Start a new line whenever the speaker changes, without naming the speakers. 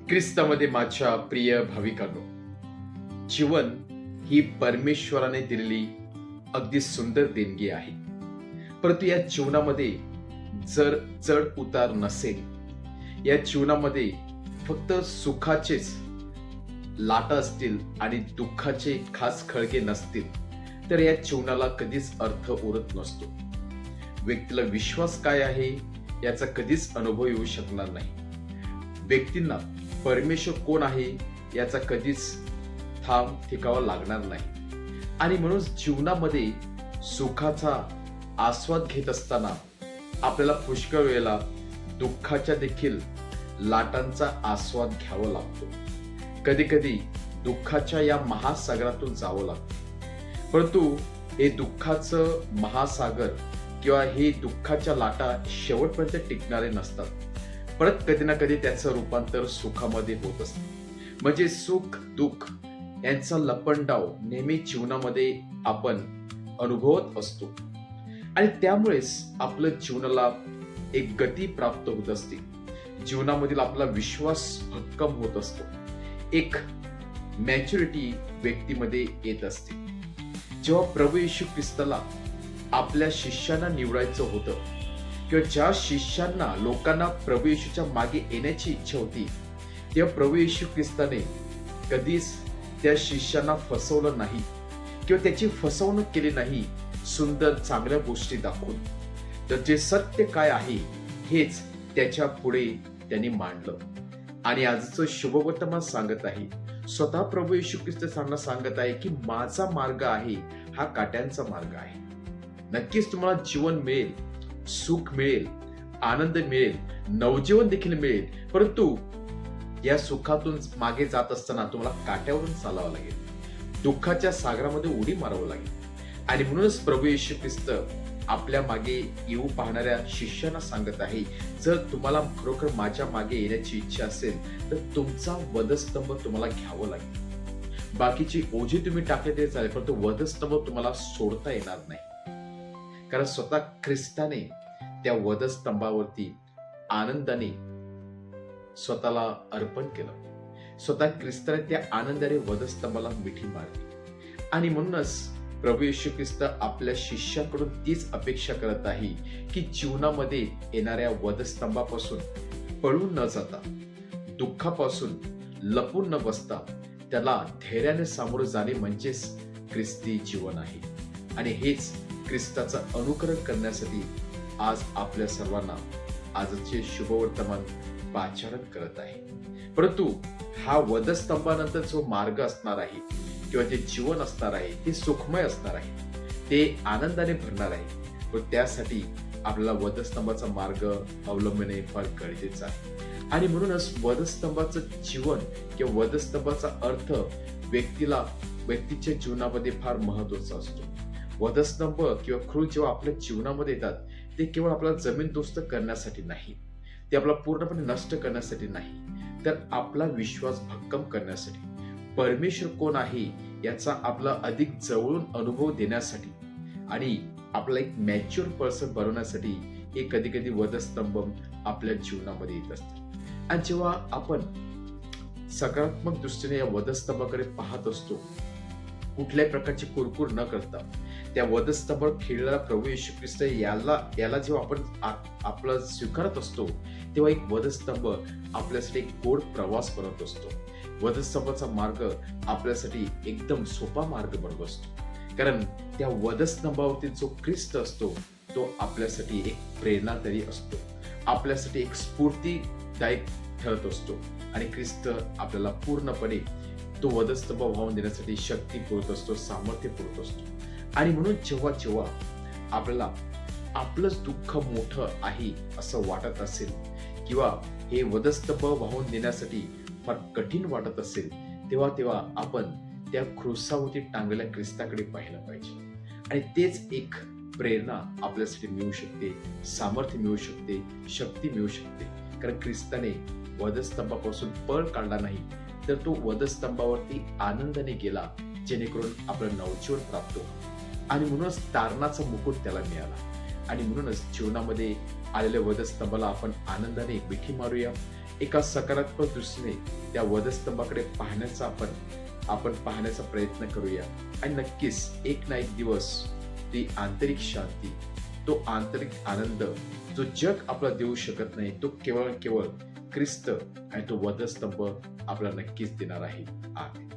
ख्रिस्तामध्ये माझ्या प्रिय भाविकांनो, जीवन ही परमेश्वराने दिलेली अगदी सुंदर देणगी आहे. परंतु या जीवनामध्ये जर चढ उतार नसेल, या जीवनामध्ये फक्त सुखाचेच लाटा असतील आणि दुःखाचे खास खळगे नसतील, तर या जीवनाला कधीच अर्थ उरत नसतो. व्यक्तीला विश्वास काय आहे याचा कधीच अनुभव येऊ शकणार नाही. व्यक्तींना परमेश्वर कोण आहे याचा कधीच थांब ठिकावा लागणार नाही. आणि म्हणून जीवनामध्ये सुखाचा आस्वाद घेत असताना आपल्याला पुष्कळ वेळेला दुःखाच्या देखील लाटांचा आस्वाद घ्यावा लागतो. कधी कधी दुःखाच्या या महासागरातून जावं लागतं. परंतु हे दुःखाचं महासागर किंवा हे दुःखाच्या लाटा शेवटपर्यंत टिकणारे नसतात. परत कधी ना कधी त्याचं रूपांतर सुखामध्ये होत असतं. म्हणजे सुख दुःख यांचा लपंडाव नेहमी जीवनामध्ये आपण अनुभवत असतो आणि त्यामुळेच आपलं जीवनाला एक गती प्राप्त होत असते. जीवनामधील आपला विश्वास भक्कम होत असतो. एक मॅच्युरिटी व्यक्तीमध्ये येत असते. जेव्हा प्रभू येशू ख्रिस्ताला आपल्या शिष्यांना निवडायचं होतं किंवा ज्या शिष्यांना लोकांना प्रभू येशूच्या मागे येण्याची इच्छा होती, तेव्हा प्रभू येशू ख्रिस्ताने कधीच त्या शिष्यांना फसवलं नाही किंवा त्याची फसवणूक केली नाही सुंदर चांगल्या गोष्टी दाखवून. तर जे सत्य काय आहे हेच त्याच्या पुढे त्यांनी मांडलं. आणि आजचं शुभवर्तमान सांगत आहे, स्वतः प्रभू येशू ख्रिस्त सांगत आहे की माझा मार्ग आहे हा काट्यांचा मार्ग आहे. नक्कीच तुम्हाला जीवन मिळेल, सुख मिळेल, आनंद मिळेल, नवजीवन देखील मिळेल. परंतु या सुखातून मागे जात असताना तुम्हाला काट्यावरून चालावं लागेल, दुःखाच्या सागरामध्ये उडी मारावं लागेल. आणि म्हणूनच प्रभू येशू ख्रिस्त आपल्या मागे येऊ पाहणाऱ्या शिष्यांना सांगत आहे, जर तुम्हाला खरोखर माझ्या मागे येण्याची इच्छा असेल तर तुमचा वधस्तंभ तुम्हाला घ्यावं लागेल. बाकीची ओझी तुम्ही टाकले तरी चालेल, परंतु वधस्तंभ तुम्हाला सोडता येणार नाही. कारण स्वतः ख्रिस्ताने त्या वधस्तंभावरती आनंदाने स्वतःला अर्पण केलं. स्वतः ख्रिस्ताने त्या आनंदाने वधस्तंभाला मिठी मारली. आणि म्हणूनच प्रभू येशू ख्रिस्त आपल्या शिष्याकडून तीच अपेक्षा करत आहे की जीवनामध्ये येणाऱ्या वधस्तंभापासून पळून न जाता, दुःखापासून लपून न बसता त्याला धैर्याने सामोरं जाणे म्हणजेच ख्रिस्ती जीवन आहे. आणि हेच ख्रिस्ताचं अनुकरण करण्यासाठी आज आपल्या सर्वांना आजचे शुभवर्तमान पाचारण करत आहे. परंतु हा वधस्तंभानंतर जो मार्ग असणार आहे किंवा जे जीवन असणार आहे ते सुखमय असणार आहे, ते आनंदाने भरणार आहे. पण त्यासाठी आपल्याला वधस्तंभाचा मार्ग अवलंबणे फार गरजेचं आहे. आणि म्हणूनच वधस्तंभाचं जीवन किंवा वधस्तंभाचा अर्थ व्यक्तीच्या जीवनामध्ये फार महत्वाचा असतो. वधस्तंभ किंवा क्रूज जेव्हा आपल्या जीवनामध्ये येतात ते केवळ आपल्याला जमीनदोस्त करण्यासाठी नाही, ते आपला पूर्णपणे नष्ट करण्यासाठी नाही, तर आपला विश्वास भक्कम करण्यासाठी, परमेश्वर कोण आहे याचा आपला अधिक जवळून अनुभव देण्यासाठी आणि आपला एक मॅच्युअर पर्सन बनवण्यासाठी हे कधी कधी वधस्तंभ आपल्या जीवनामध्ये येत असतात. आणि जेव्हा आपण सकारात्मक दृष्टीने या वधस्तंभाकडे पाहत असतो, कुठल्याही प्रकारची कुरकुर न करता त्या वधस्तंभावर खेळलेला प्रभू येशू ख्रिस्त याला जेव्हा आपण आपला स्वीकारत असतो, तेव्हा एक वधस्तंभ आपल्यासाठी एक गोड प्रवास बनवत असतो. वधस्तंभाचा मार्ग आपल्यासाठी एकदम सोपा मार्ग बनत असतो. कारण त्या वधस्तंभावरती जो ख्रिस्त असतो तो आपल्यासाठी एक प्रेरणा तरी असतो, आपल्यासाठी एक स्फूर्तीदायक ठरत असतो. आणि ख्रिस्त आपल्याला पूर्णपणे तो वधस्तंभ वाहून देण्यासाठी शक्ती पुरवत असतो, सामर्थ्य पुरवत असतो. आणि म्हणून जेव्हा जेव्हा आपल्याला आपलंच दुःख मोठं आहे असं वाटत असेल किंवा हे वधस्तंभ वाहून देण्यासाठी फार कठीण वाटत असेल, तेव्हा आपण त्या क्रूसावरती टांगलेल्या ख्रिस्ताकडे पाहिलं पाहिजे. आणि तेच एक प्रेरणा आपल्यासाठी मिळू शकते, सामर्थ्य मिळू शकते, शक्ती मिळू शकते. कारण ख्रिस्ताने वधस्तंभापासून पळ काढला नाही, तर तो वधस्तंभावरती आनंदाने गेला, जेणेकरून आपलं नवजीवन प्राप्त होतं. आणि म्हणूनच तारणाचा मुकुट त्याला मिळाला. आणि म्हणूनच जीवनामध्ये आलेल्या वधस्तंभाला आपण आनंदाने मिठी मारूया. एका सकारात्मक दृष्टीने त्या वधस्तंभाकडे पाहण्याचा आपण पाहण्याचा प्रयत्न करूया. आणि नक्कीच एक ना एक दिवस ती आंतरिक शांती, तो आंतरिक आनंद जो जग आपला देऊ शकत नाही, तो केवळ ख्रिस्त आणि तो वधस्तंभ आपला नक्कीच देणार आहे. आमेन.